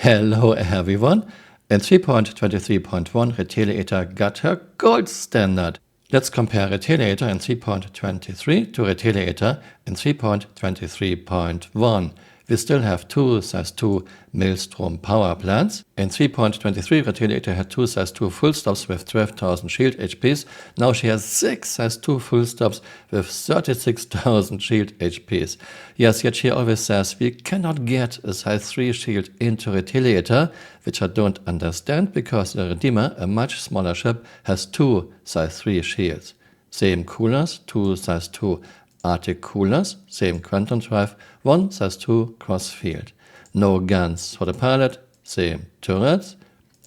Hello everyone. In 3.23.1, Retaliator got her gold standard. Let's compare Retaliator in 3.23 to Retaliator in 3.23.1. We still have two size 2 Maelstrom power plants. In 3.23, Retaliator had two size 2 full stops with 12,000 shield HPs. Now she has 6 size 2 full stops with 36,000 shield HPs. Yes, yet she always says we cannot get a size 3 shield into Retaliator, which I don't understand because the Redeemer, a much smaller ship, has two size 3 shields. Same coolers, two size 2 Arctic coolers, same quantum drive, one size 2 crossfield. No guns for the pilot, same turrets,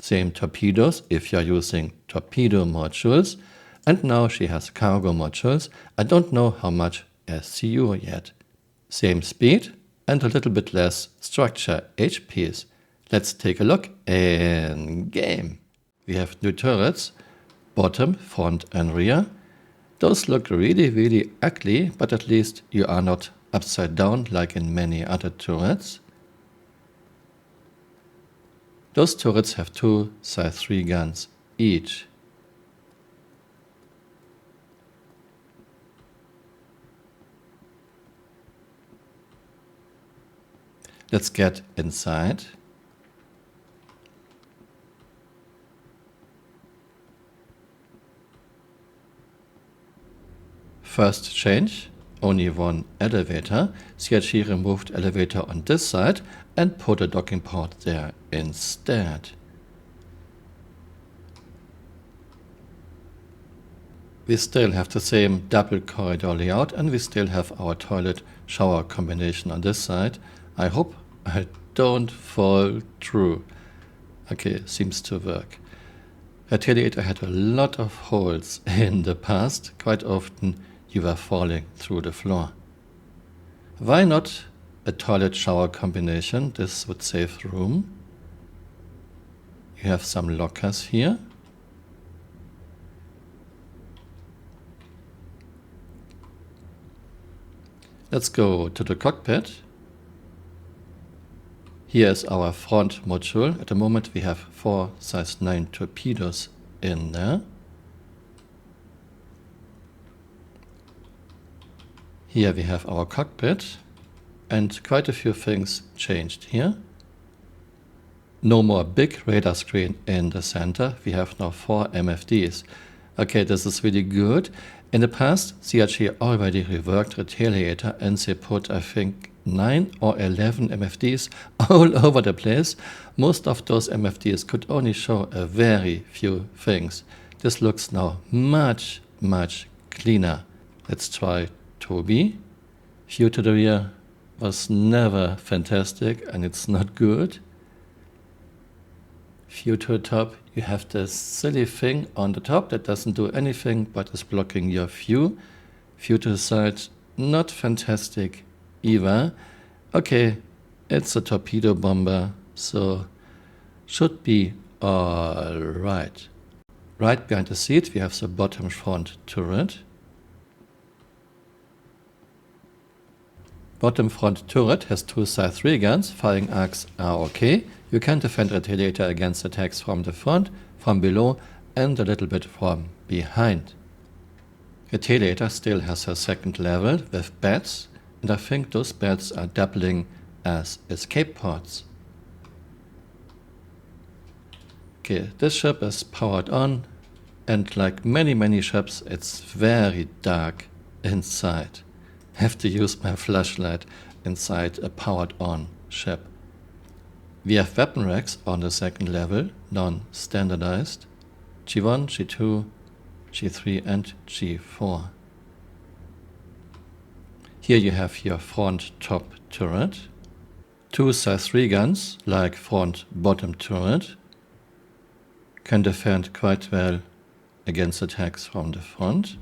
same torpedoes if you're using torpedo modules, and now she has cargo modules. I don't know how much SCU yet. Same speed and a little bit less structure HPs. Let's take a look in game. We have new turrets, bottom, front and rear. Those look really ugly, but at least you are not upside down like in many other turrets. Those turrets have two size 3 guns each. Let's get inside. First change, only one elevator. CRG removed elevator on this side and put a docking port there instead. We still have the same double corridor layout and we still have our toilet shower combination on this side. I hope I don't fall through. Okay, seems to work. Retaliator had a lot of holes in the past. Quite often you were falling through the floor. Why not a toilet shower combination? This would save room. You have some lockers here. Let's go to the cockpit. Here is our front module. At the moment we have 4 size 9 torpedoes in there. Here we have our cockpit and quite a few things changed here. No more big radar screen in the center. We have now 4 MFDs. Okay, this is really good. In the past, CRG already reworked Retaliator and they put, I think, 9 or 11 MFDs all over the place. Most of those MFDs could only show a very few things. This looks now much cleaner. Let's try TB. View to the rear was never fantastic and it's not good. View to the top, you have this silly thing on the top that doesn't do anything but is blocking your view. View to the side, not fantastic either. Okay, it's a torpedo bomber, so should be alright. Right behind the seat we have the bottom front turret. Bottom front turret has two size 3 guns, firing arcs are okay. You can defend Retaliator against attacks from the front, from below and a little bit from behind. Retaliator still has her second level with beds, and I think those beds are doubling as escape pods. Okay, this ship is powered on and like many ships it's very dark inside. Have to use my flashlight inside a powered on ship. We have weapon racks on the second level, non-standardized. G1, G2, G3 and G4. Here you have your front top turret. Two size 3 guns, like front bottom turret. Can defend quite well against attacks from the front.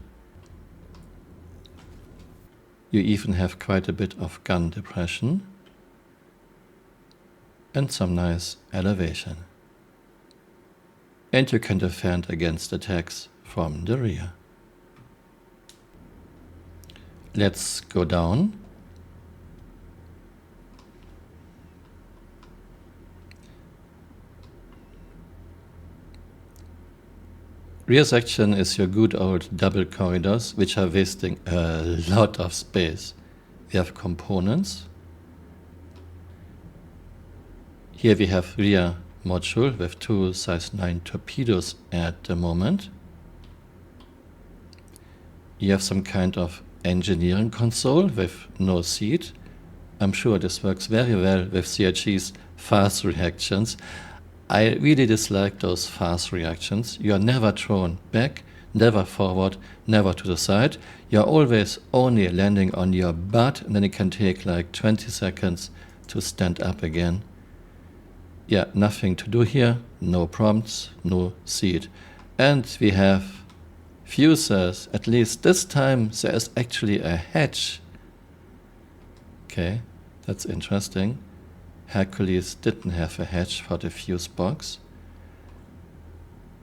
You even have quite a bit of gun depression and some nice elevation. And you can defend against attacks from the rear. Let's go down. Rear section is your good old double corridors, which are wasting a lot of space. We have components. Here we have rear module with two size 9 torpedoes at the moment. You have some kind of engineering console with no seat. I'm sure this works very well with CRG's fast reactions. I really dislike those fast reactions. You are never thrown back, never forward, never to the side. You are always only landing on your butt, and then it can take like 20 seconds to stand up again. Yeah, nothing to do here, no prompts, no seat. And we have fuses. At least this time there is actually a hatch. Okay, that's interesting. Hercules didn't have a hatch for the fuse box.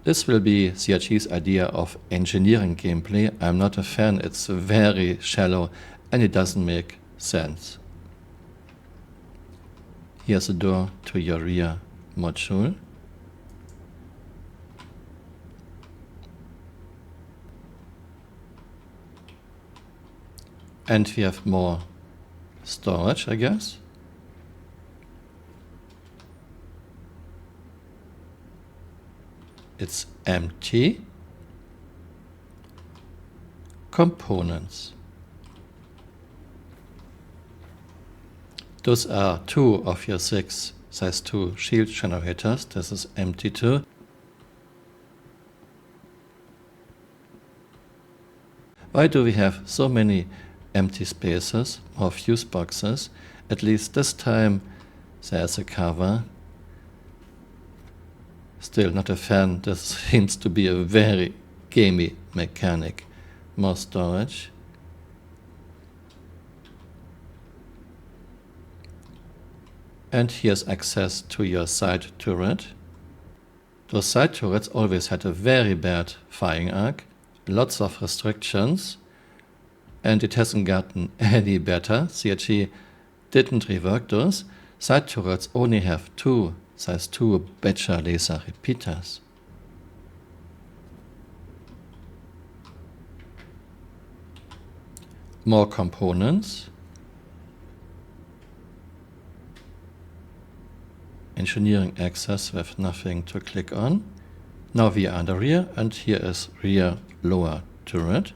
This will be CRG's idea of engineering gameplay. I'm not a fan, it's very shallow and it doesn't make sense. Here's a door to your rear module. And we have more storage, I guess. It's empty. Components. Those are 2 of your 6 size 2 shield generators. This is empty too. Why do we have so many empty spaces or fuse boxes? At least this time there's a cover. Still not a fan. This seems to be a very gamey mechanic. More storage. And here's access to your side turret. Those side turrets always had a very bad firing arc, lots of restrictions, and it hasn't gotten any better. CRG didn't rework those. Side turrets only have 2 size 2 Badger laser repeaters. More components. Engineering access with nothing to click on. Now we are on the rear, and here is rear lower turret.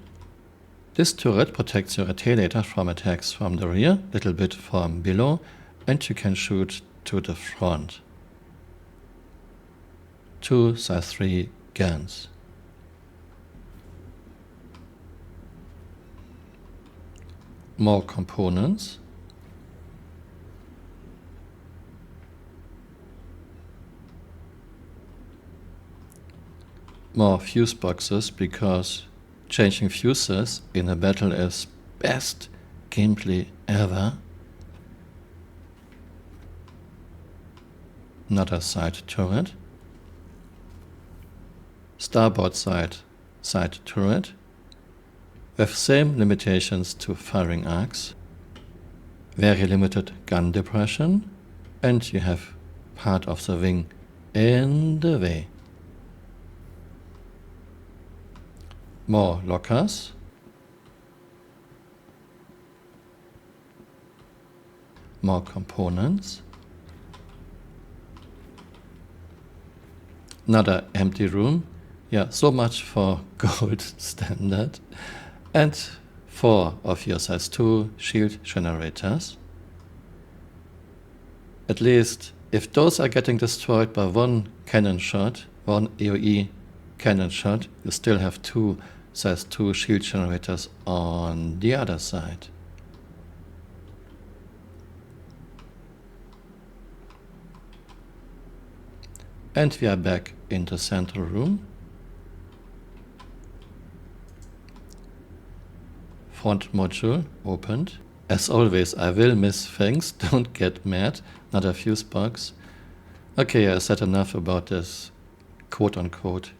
This turret protects your Retaliator from attacks from the rear, little bit from below, and you can shoot to the front. 2 size 3 guns. More components. More fuse boxes, because changing fuses in a battle is best gameplay ever. Another side turret. Starboard side turret. With same limitations to firing arcs. Very limited gun depression. And you have part of the wing in the way. More lockers. More components. Another empty room. Yeah, so much for gold standard. And 4 of your size 2 shield generators. At least if those are getting destroyed by 1 cannon shot, 1 AoE cannon shot, you still have 2 size 2 shield generators on the other side. And we are back in the central room. Front module opened. As always, I will miss things, don't get mad. Another fuse box. Okay, I said enough about this quote-unquote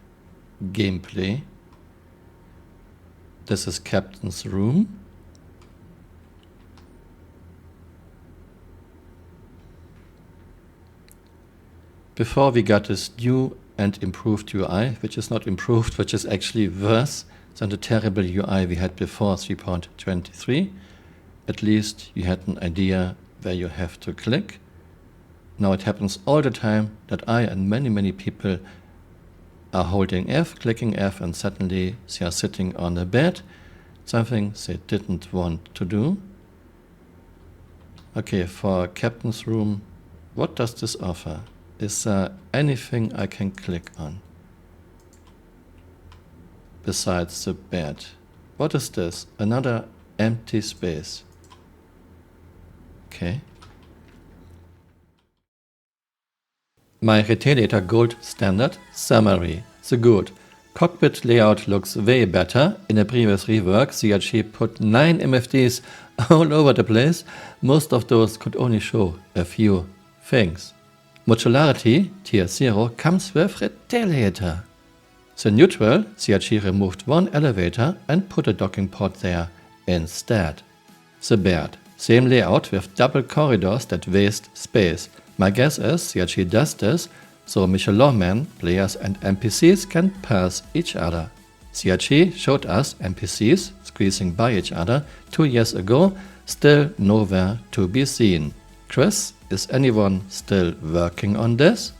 gameplay. This is Captain's room. Before we got this new and improved UI, which is not improved, which is actually worse than the terrible UI we had before 3.23. At least you had an idea where you have to click. Now it happens all the time that I and many people are holding F, clicking F, and suddenly they are sitting on a bed, something they didn't want to do. Okay, for Captain's Room, what does this offer? Is there anything I can click on besides the bed? What is this? Another empty space. Okay. My Retaliator Gold standard summary. The good. Cockpit layout looks way better. In a previous rework, CRG put 9 MFDs all over the place. Most of those could only show a few things. Modularity, tier 0, comes with Retaliator. The neutral, CRG removed one elevator and put a docking port there instead. The bed, same layout with double corridors that waste space. My guess is CRG does this so Michelin Man players and NPCs can pass each other. CRG showed us NPCs squeezing by each other 2 years ago, still nowhere to be seen. Chris, is anyone still working on this?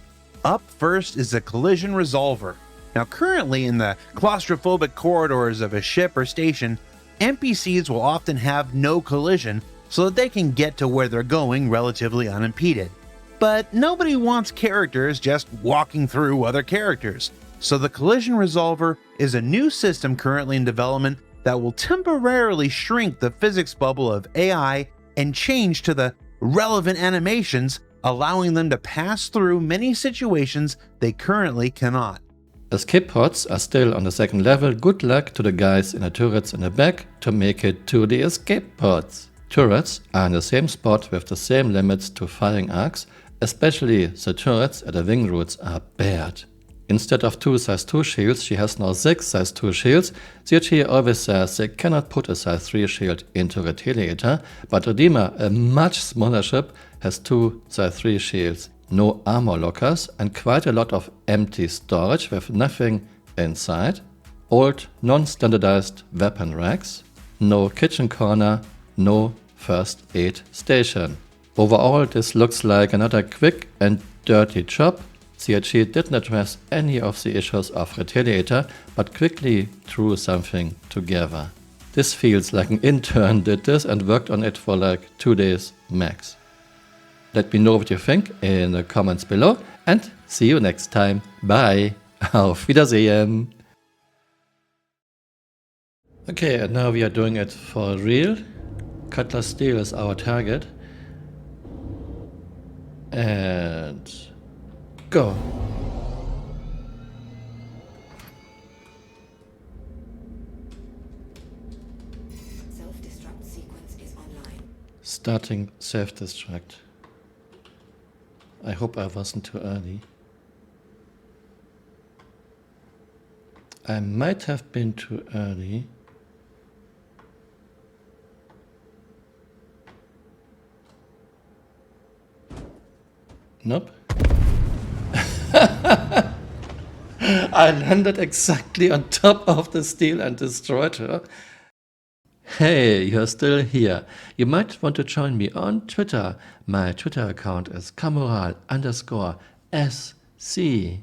Up first is a collision resolver. Now currently in the claustrophobic corridors of a ship or station, NPCs will often have no collision so that they can get to where they're going relatively unimpeded. But nobody wants characters just walking through other characters. So the collision resolver is a new system currently in development that will temporarily shrink the physics bubble of AI and change to the relevant animations, allowing them to pass through many situations they currently cannot. Escape pods are still on the second level. Good luck to the guys in the turrets in the back to make it to the escape pods. Turrets are in the same spot with the same limits to firing arcs, especially the turrets at the wing roots are bad. Instead of 2 size 2 shields, she has now 6 size 2 shields. CRG always says they cannot put a size 3 shield into Retaliator, but Redeemer, a much smaller ship, has 2 size 3 shields, no armor lockers, and quite a lot of empty storage with nothing inside. Old, non-standardized weapon racks, no kitchen corner, no first aid station. Overall, this looks like another quick and dirty job. CRG didn't address any of the issues of Retaliator, but quickly threw something together. This feels like an intern did this and worked on it for like 2 days max. Let me know what you think in the comments below and see you next time. Bye. Auf Wiedersehen. Okay, and now we are doing it for real. Cutlass steel is our target. And go. Self-destruct sequence is online. Starting self-destruct. I hope I wasn't too early. I might have been too early. Nope. I landed exactly on top of the steel and destroyed her. Hey, you're still here. You might want to join me on Twitter. My Twitter account is Camural_SC.